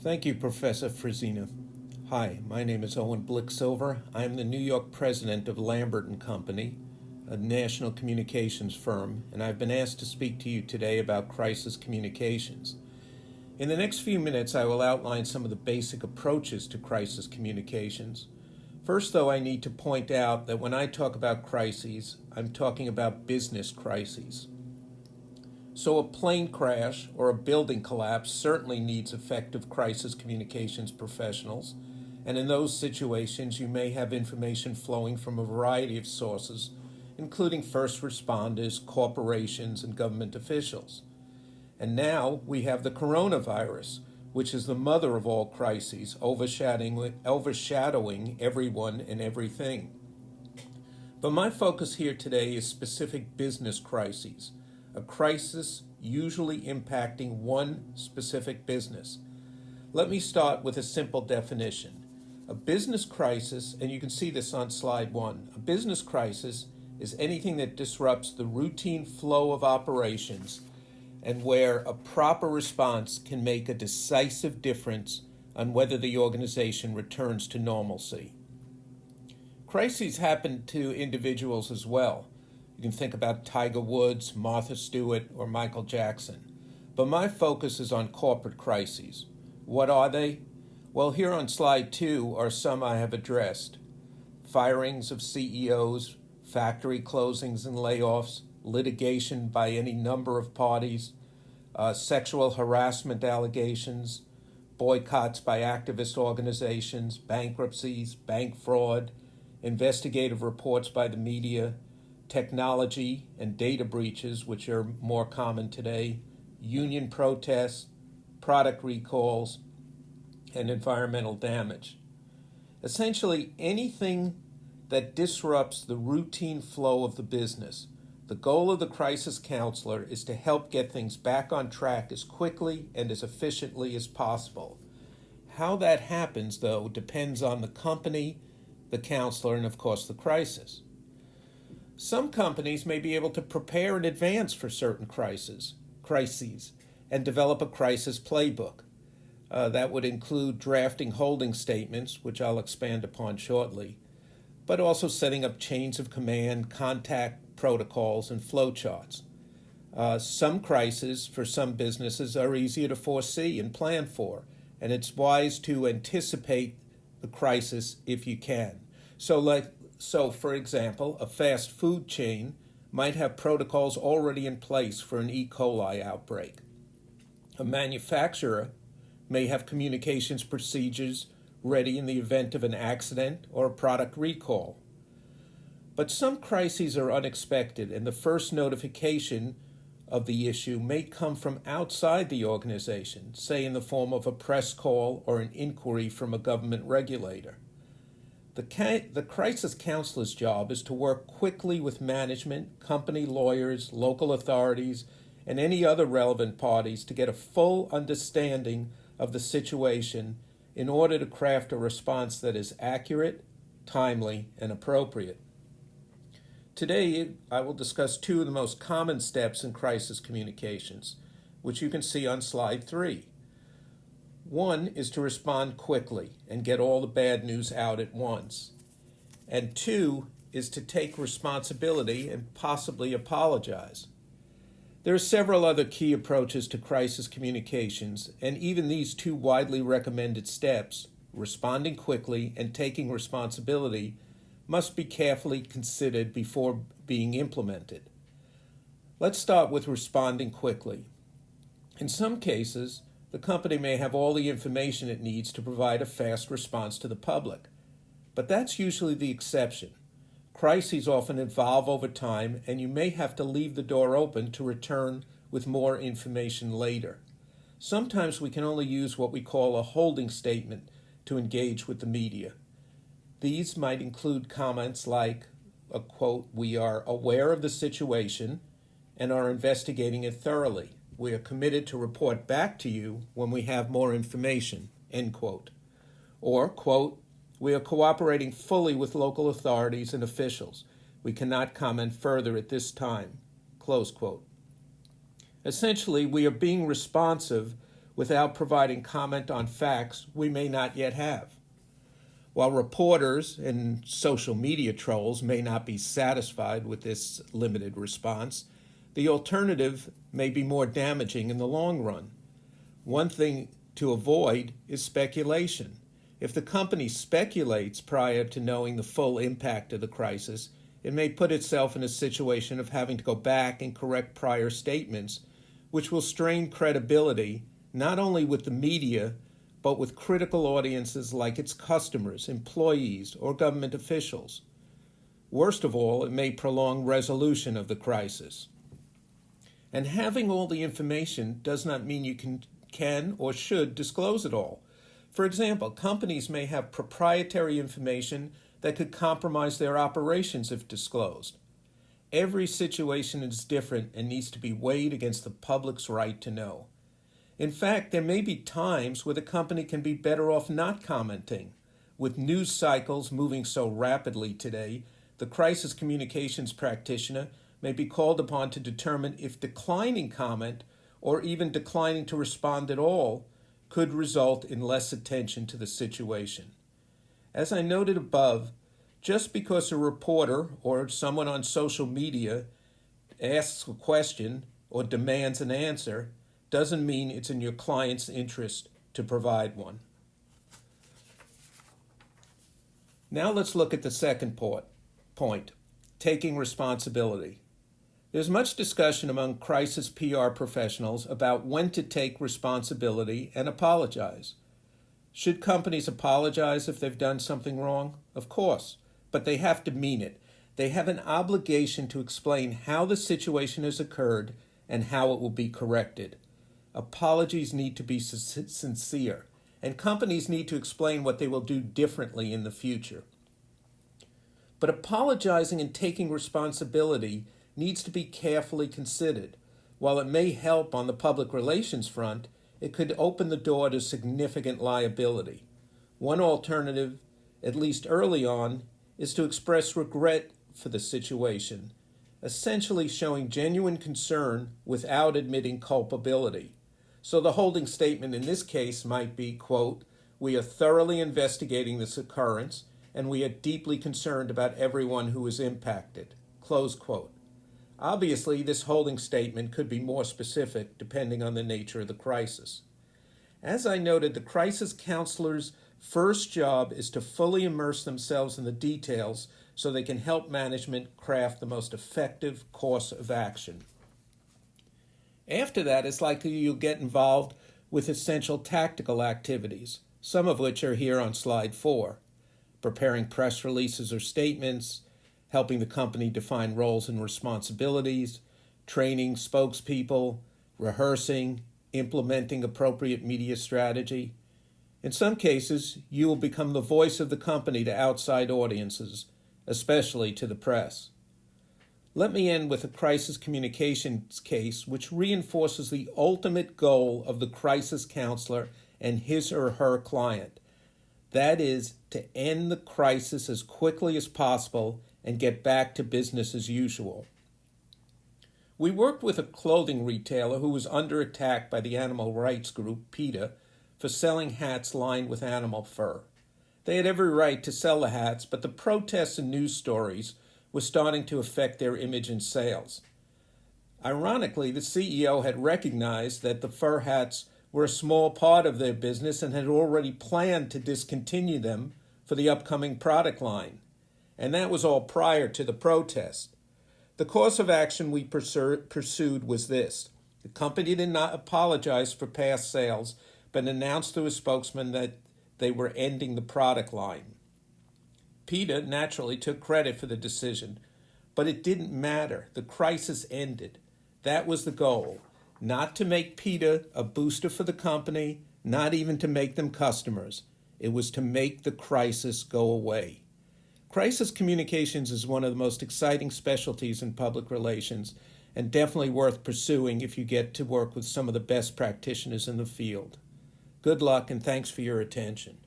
Thank you, Professor Frisina. Hi, my name is Owen Blicksilver. I am the New York president of Lambert and Company, a national communications firm, and I've been asked to speak to you today about crisis communications. In the next few minutes, I will outline some of the basic approaches to crisis communications. First, though, I need to point out that when I talk about crises, I'm talking about business crises. So a plane crash or a building collapse certainly needs effective crisis communications professionals, and in those situations you may have information flowing from a variety of sources, including first responders, corporations, and government officials. And now we have the coronavirus, which is the mother of all crises, overshadowing everyone and everything. But my focus here today is specific business crises, a crisis usually impacting one specific business. Let me start with a simple definition. A business crisis, and you can see this on slide 1, a business crisis is anything that disrupts the routine flow of operations and where a proper response can make a decisive difference on whether the organization returns to normalcy. Crises happen to individuals as well. You can think about Tiger Woods, Martha Stewart, or Michael Jackson. But my focus is on corporate crises. What are they? Well, here on slide 2 are some I have addressed. Firings of CEOs, factory closings and layoffs, litigation by any number of parties, sexual harassment allegations, boycotts by activist organizations, bankruptcies, bank fraud, investigative reports by the media, technology and data breaches, which are more common today, union protests, product recalls, and environmental damage. Essentially, anything that disrupts the routine flow of the business. The goal of the crisis counselor is to help get things back on track as quickly and as efficiently as possible. How that happens, though, depends on the company, the counselor, and of course the crisis. Some companies may be able to prepare in advance for certain crises, and develop a crisis playbook. That would include drafting holding statements, which I'll expand upon shortly, but also setting up chains of command, contact protocols, and flowcharts. Some crises for some businesses are easier to foresee and plan for, and it's wise to anticipate the crisis if you can. So, for example, a fast food chain might have protocols already in place for an E. coli outbreak. A manufacturer may have communications procedures ready in the event of an accident or a product recall. But some crises are unexpected, and the first notification of the issue may come from outside the organization, say in the form of a press call or an inquiry from a government regulator. The crisis counselor's job is to work quickly with management, company lawyers, local authorities, and any other relevant parties to get a full understanding of the situation in order to craft a response that is accurate, timely, and appropriate. Today, I will discuss 2 of the most common steps in crisis communications, which you can see on slide 3. One is to respond quickly and get all the bad news out at once. And 2 is to take responsibility and possibly apologize. There are several other key approaches to crisis communications, and even these 2 widely recommended steps, responding quickly and taking responsibility, must be carefully considered before being implemented. Let's start with responding quickly. In some cases, the company may have all the information it needs to provide a fast response to the public. But that's usually the exception. Crises often evolve over time, and you may have to leave the door open to return with more information later. Sometimes we can only use what we call a holding statement to engage with the media. These might include comments like, a quote, "We are aware of the situation and are investigating it thoroughly. We are committed to report back to you when we have more information," end quote. Or, quote, "We are cooperating fully with local authorities and officials. We cannot comment further at this time," close quote. Essentially, we are being responsive without providing comment on facts we may not yet have. While reporters and social media trolls may not be satisfied with this limited response, the alternative may be more damaging in the long run. One thing to avoid is speculation. If the company speculates prior to knowing the full impact of the crisis, it may put itself in a situation of having to go back and correct prior statements, which will strain credibility not only with the media, but with critical audiences like its customers, employees, or government officials. Worst of all, it may prolong resolution of the crisis. And having all the information does not mean you can or should disclose it all. For example, companies may have proprietary information that could compromise their operations if disclosed. Every situation is different and needs to be weighed against the public's right to know. In fact, there may be times where the company can be better off not commenting. With news cycles moving so rapidly today, the crisis communications practitioner may be called upon to determine if declining comment or even declining to respond at all could result in less attention to the situation. As I noted above, just because a reporter or someone on social media asks a question or demands an answer doesn't mean it's in your client's interest to provide one. Now let's look at the second point, taking responsibility. There's much discussion among crisis PR professionals about when to take responsibility and apologize. Should companies apologize if they've done something wrong? Of course, but they have to mean it. They have an obligation to explain how the situation has occurred and how it will be corrected. Apologies need to be sincere, and companies need to explain what they will do differently in the future. But apologizing and taking responsibility needs to be carefully considered. While it may help on the public relations front, it could open the door to significant liability. One alternative, at least early on, is to express regret for the situation, essentially showing genuine concern without admitting culpability. So the holding statement in this case might be, quote, "We are thoroughly investigating this occurrence, and we are deeply concerned about everyone who is impacted," close quote. Obviously, this holding statement could be more specific depending on the nature of the crisis. As I noted, the crisis counselor's first job is to fully immerse themselves in the details so they can help management craft the most effective course of action. After that, it's likely you'll get involved with essential tactical activities, some of which are here on slide 4. Preparing press releases or statements, helping the company define roles and responsibilities, training spokespeople, rehearsing, implementing appropriate media strategy. In some cases, you will become the voice of the company to outside audiences, especially to the press. Let me end with a crisis communications case which reinforces the ultimate goal of the crisis counselor and his or her client. That is, to end the crisis as quickly as possible and get back to business as usual. We worked with a clothing retailer who was under attack by the animal rights group, PETA, for selling hats lined with animal fur. They had every right to sell the hats, but the protests and news stories were starting to affect their image and sales. Ironically, the CEO had recognized that the fur hats were a small part of their business and had already planned to discontinue them for the upcoming product line. And that was all prior to the protest. The course of action we pursued was this. The company did not apologize for past sales, but announced through a spokesman that they were ending the product line. PETA naturally took credit for the decision, but it didn't matter. The crisis ended. That was the goal. Not to make PETA a booster for the company, not even to make them customers. It was to make the crisis go away. Crisis communications is one of the most exciting specialties in public relations and definitely worth pursuing if you get to work with some of the best practitioners in the field. Good luck and thanks for your attention.